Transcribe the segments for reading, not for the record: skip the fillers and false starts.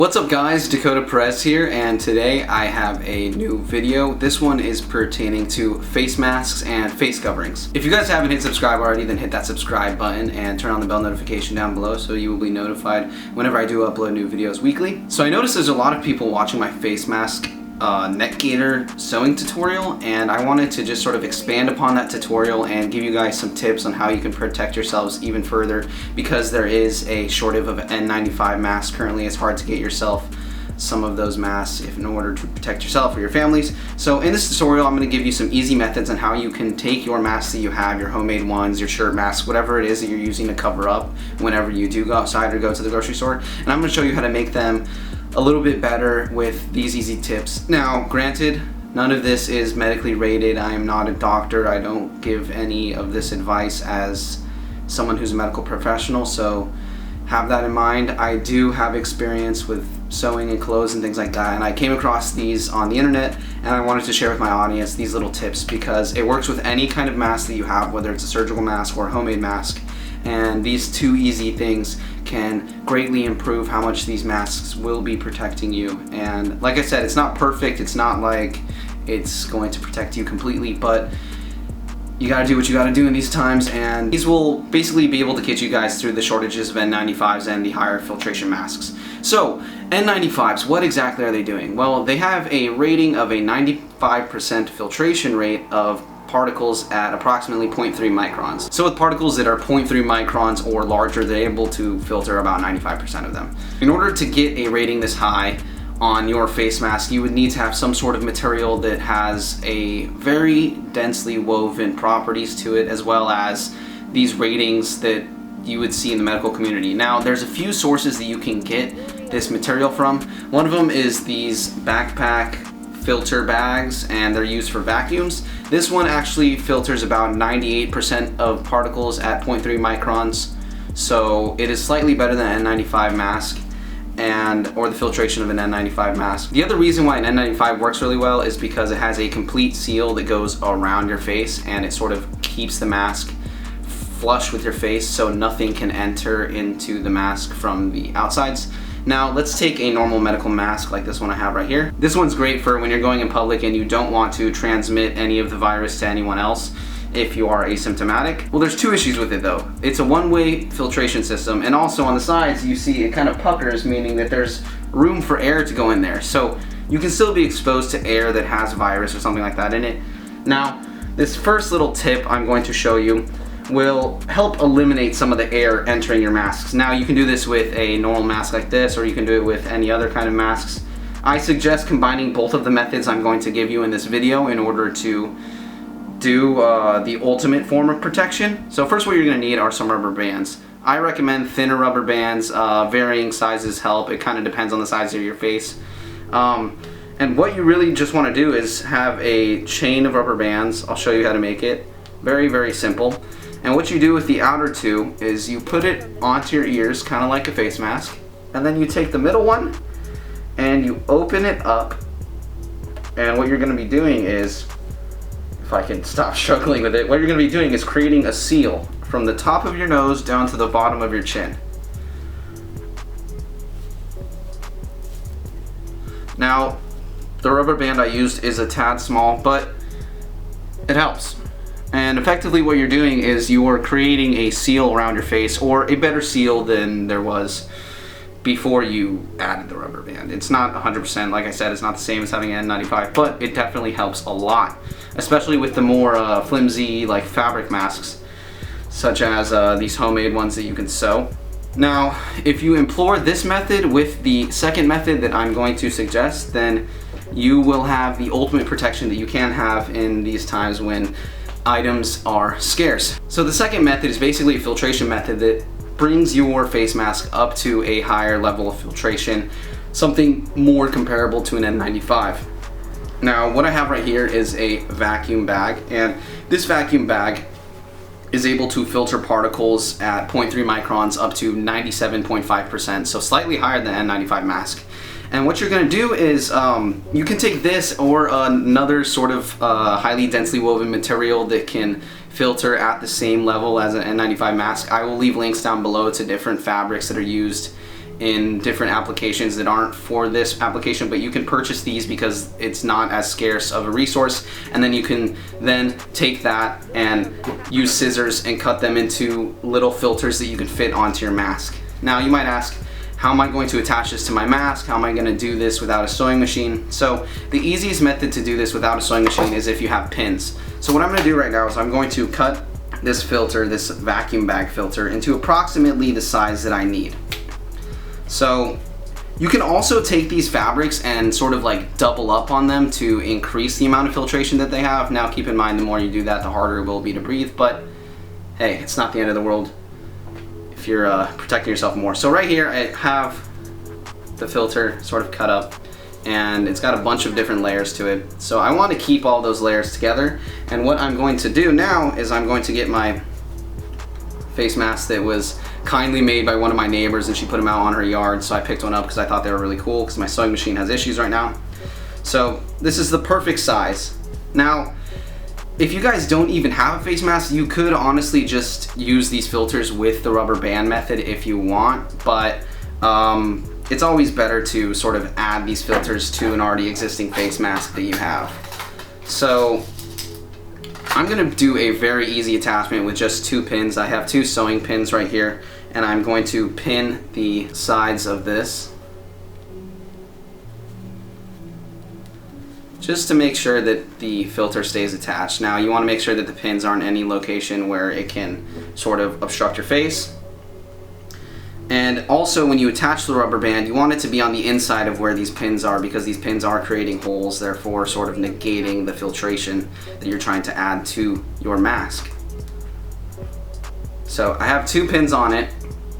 What's up guys, Dakota Perez here, and today I have a new video. This one is pertaining to face masks and face coverings. If you guys haven't hit subscribe already, then hit that subscribe button and turn on the bell notification down below so you will be notified whenever I do upload new videos weekly. So I noticed there's a lot of people watching my face mask neck gaiter sewing tutorial, and I wanted to just sort of expand upon that tutorial and give you guys some tips on how you can protect yourselves even further, because there is a shortage of N95 masks currently. It's hard to get yourself some of those masks in order to protect yourself or your families. So in this tutorial I'm going to give you some easy methods on how you can take your masks that you have, your homemade ones, your shirt masks, whatever it is that you're using to cover up whenever you do go outside or go to the grocery store, and I'm going to show you how to make them a little bit better with these easy tips. Now, granted, none of this is medically rated. I am not a doctor. I don't give any of this advice as someone who's a medical professional, so have that in mind. I do have experience with sewing and clothes and things like that, and I came across these on the internet and I wanted to share with my audience these little tips because it works with any kind of mask that you have, whether it's a surgical mask or a homemade mask. And these two easy things can greatly improve how much these masks will be protecting you. And like I said, it's not perfect. It's not like it's going to protect you completely, but you gotta do what you gotta do in these times, and these will basically be able to get you guys through the shortages of N95s and the higher filtration masks. So, N95s, what exactly are they doing? Well, they have a rating of a 95% filtration rate of particles at approximately 0.3 microns. So with particles that are 0.3 microns or larger, they're able to filter about 95% of them. In order to get a rating this high on your face mask, you would need to have some sort of material that has a very densely woven properties to it, as well as these ratings that you would see in the medical community. Now, there's a few sources that you can get this material from. One of them is these backpack filter bags, and they're used for vacuums. This one actually filters about 98% of particles at 0.3 microns, so it is slightly better than an N95 mask or the filtration of an N95 mask. The other reason why an N95 works really well is because it has a complete seal that goes around your face, and it sort of keeps the mask flush with your face so nothing can enter into the mask from the outsides. Now let's take a normal medical mask like this one I have right here. This one's great for when you're going in public and you don't want to transmit any of the virus to anyone else if you are asymptomatic. Well, there's two issues with it though. It's a one-way filtration system, and also on the sides you see it kind of puckers, meaning that there's room for air to go in there. So you can still be exposed to air that has virus or something like that in it. Now, this first little tip I'm going to show you will help eliminate some of the air entering your masks. Now, you can do this with a normal mask like this, or you can do it with any other kind of masks. I suggest combining both of the methods I'm going to give you in this video in order to do the ultimate form of protection. So first, what you're going to need are some rubber bands. I recommend thinner rubber bands. Varying sizes help. It kind of depends on the size of your face. And what you really just want to do is have a chain of rubber bands. I'll show you how to make it. Very, very simple. And what you do with the outer two is you put it onto your ears, kind of like a face mask, and then you take the middle one and you open it up, and what you're going to be doing is, if I can stop struggling with it, what you're going to be doing is creating a seal from the top of your nose down to the bottom of your chin. Now, the rubber band I used is a tad small, but it helps. And effectively what you're doing is you are creating a seal around your face, or a better seal than there was before you added the rubber band. It's not 100%, like I said, it's not the same as having an N95, but it definitely helps a lot, especially with the more flimsy like fabric masks, such as these homemade ones that you can sew. Now, if you employ this method with the second method that I'm going to suggest, then you will have the ultimate protection that you can have in these times when items are scarce. So the second method is basically a filtration method that brings your face mask up to a higher level of filtration, something more comparable to an N95. Now, what I have right here is a vacuum bag, and this vacuum bag is able to filter particles at 0.3 microns up to 97.5%, so slightly higher than an N95 mask. And what you're going to do is you can take this or another sort of highly densely woven material that can filter at the same level as an N95 mask. I will leave links down below to different fabrics that are used in different applications that aren't for this application, but you can purchase these because it's not as scarce of a resource, and then you can then take that and use scissors and cut them into little filters that you can fit onto your mask. Now you might ask, how am I going to attach this to my mask? How am I going to do this without a sewing machine? So the easiest method to do this without a sewing machine is if you have pins. So what I'm going to do right now is I'm going to cut this filter, this vacuum bag filter, into approximately the size that I need. So you can also take these fabrics and sort of like double up on them to increase the amount of filtration that they have. Now keep in mind, the more you do that, the harder it will be to breathe, but hey, it's not the end of the world if you're protecting yourself more. So right here I have the filter sort of cut up, and it's got a bunch of different layers to it. So I want to keep all those layers together, and what I'm going to do now is I'm going to get my face mask that was kindly made by one of my neighbors, and she put them out on her yard, so I picked one up because I thought they were really cool because my sewing machine has issues right now. So this is the perfect size. Now if you guys don't even have a face mask, you could honestly just use these filters with the rubber band method if you want, but it's always better to sort of add these filters to an already existing face mask that you have. So I'm going to do a very easy attachment with just 2 pins. I have 2 sewing pins right here, and I'm going to pin the sides of this just to make sure that the filter stays attached. Now you want to make sure that the pins aren't in any location where it can sort of obstruct your face. And also when you attach the rubber band, you want it to be on the inside of where these pins are, because these pins are creating holes, therefore sort of negating the filtration that you're trying to add to your mask. So I have 2 pins on it.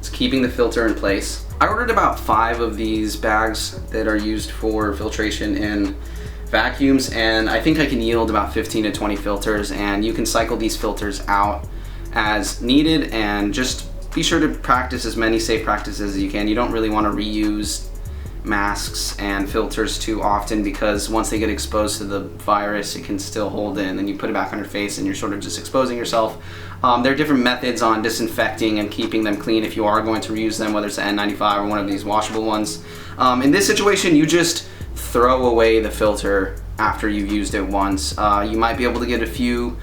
It's keeping the filter in place. I ordered about 5 of these bags that are used for filtration in vacuums, and I think I can yield about 15 to 20 filters, and you can cycle these filters out as needed, and just be sure to practice as many safe practices as you can. You don't really want to reuse masks and filters too often, because once they get exposed to the virus, it can still hold in, and you put it back on your face and you're sort of just exposing yourself. There are different methods on disinfecting and keeping them clean if you are going to reuse them, whether it's an N95 or one of these washable ones. In this situation, you just throw away the filter after you've used it once. You might be able to get a few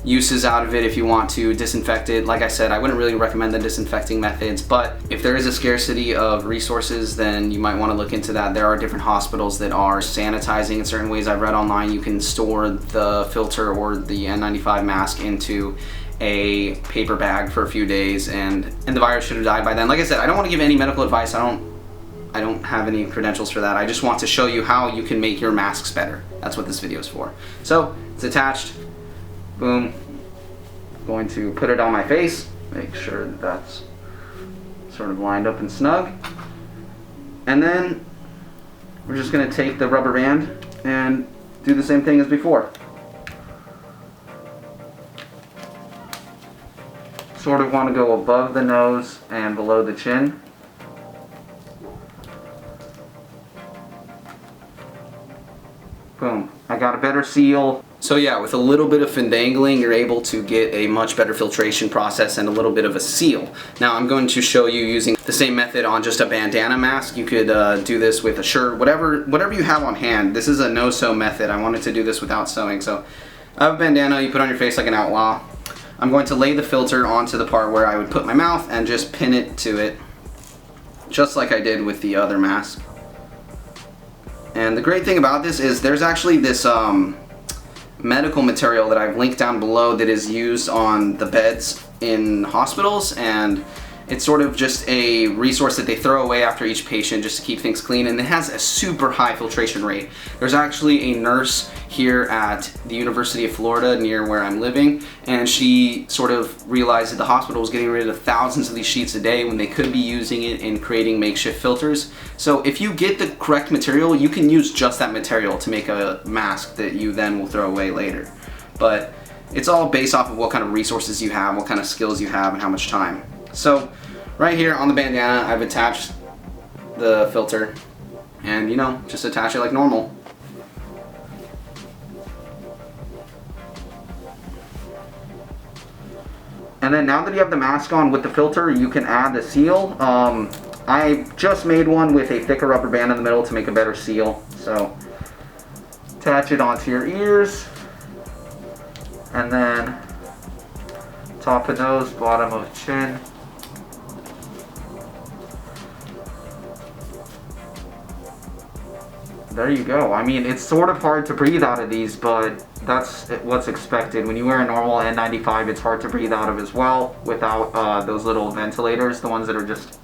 uses out of it if you want to disinfect it. Like I said, I wouldn't really recommend the disinfecting methods, but if there is a scarcity of resources, then you might want to look into that. There are different hospitals that are sanitizing in certain ways. I've read online you can store the filter or the N95 mask into a paper bag for a few days, and the virus should have died by then. Like I said, I don't want to give any medical advice. I don't have any credentials for that. I just want to show you how you can make your masks better. That's what this video is for. So it's attached. Boom. Going to put it on my face. Make sure that that's sort of lined up and snug. And then we're just going to take the rubber band and do the same thing as before. Sort of want to go above the nose and below the chin. Boom. I got a better seal. So yeah, with a little bit of finagling, you're able to get a much better filtration process and a little bit of a seal. Now I'm going to show you using the same method on just a bandana mask. You could do this with a shirt, whatever you have on hand. This is a no-sew method. I wanted to do this without sewing. So I have a bandana you put on your face like an outlaw. I'm going to lay the filter onto the part where I would put my mouth and just pin it to it, just like I did with the other mask. And the great thing about this is there's actually this medical material that I've linked down below that is used on the beds in hospitals, and it's sort of just a resource that they throw away after each patient just to keep things clean, and it has a super high filtration rate. There's actually a nurse here at the University of Florida near where I'm living, and she sort of realized that the hospital was getting rid of thousands of these sheets a day when they could be using it in creating makeshift filters. So if you get the correct material, you can use just that material to make a mask that you then will throw away later. But it's all based off of what kind of resources you have, what kind of skills you have, and how much time. So right here on the bandana, I've attached the filter, and you know, just attach it like normal. And then now that you have the mask on with the filter, you can add the seal. I just made one with a thicker rubber band in the middle to make a better seal. So attach it onto your ears, and then top of nose, bottom of chin. There you go. I mean, it's sort of hard to breathe out of these, but that's what's expected. When you wear a normal N95, it's hard to breathe out of as well without those little ventilators, the ones that are just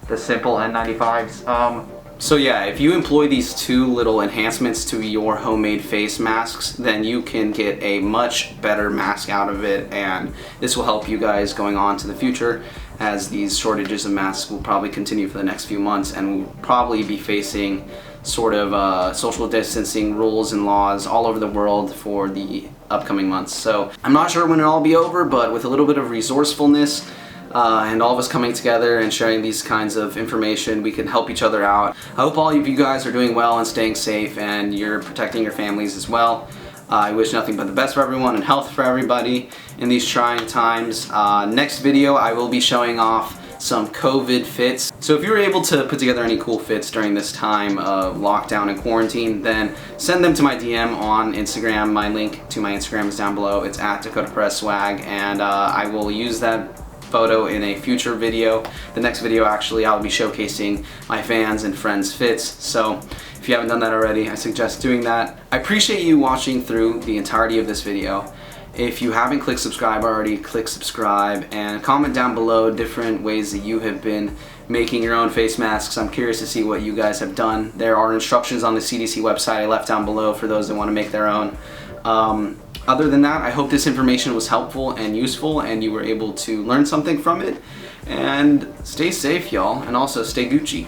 the simple N95s. So yeah, if you employ these two little enhancements to your homemade face masks, then you can get a much better mask out of it, and this will help you guys going on to the future, as these shortages of masks will probably continue for the next few months, and we'll probably be facing sort of social distancing rules and laws all over the world for the upcoming months. So I'm not sure when it'll all be over, but with a little bit of resourcefulness and all of us coming together and sharing these kinds of information, we can help each other out. I hope all of you guys are doing well and staying safe, and you're protecting your families as well. I wish nothing but the best for everyone and health for everybody in these trying times. Next video I will be showing off some COVID fits. So if you were able to put together any cool fits during this time of lockdown and quarantine, then send them to my DM on Instagram. My link to my Instagram is down below. It's at Dakota Perez Swag, and I will use that photo in a future video. The next video, actually, I'll be showcasing my fans and friends fits. So if you haven't done that already, I suggest doing that. I appreciate you watching through the entirety of this video. If you haven't clicked subscribe already, click subscribe and comment down below different ways that you have been making your own face masks. I'm curious to see what you guys have done. There are instructions on the CDC website I left down below for those that want to make their own. Other than that, I hope this information was helpful and useful and you were able to learn something from it. And stay safe, y'all, and also stay Gucci.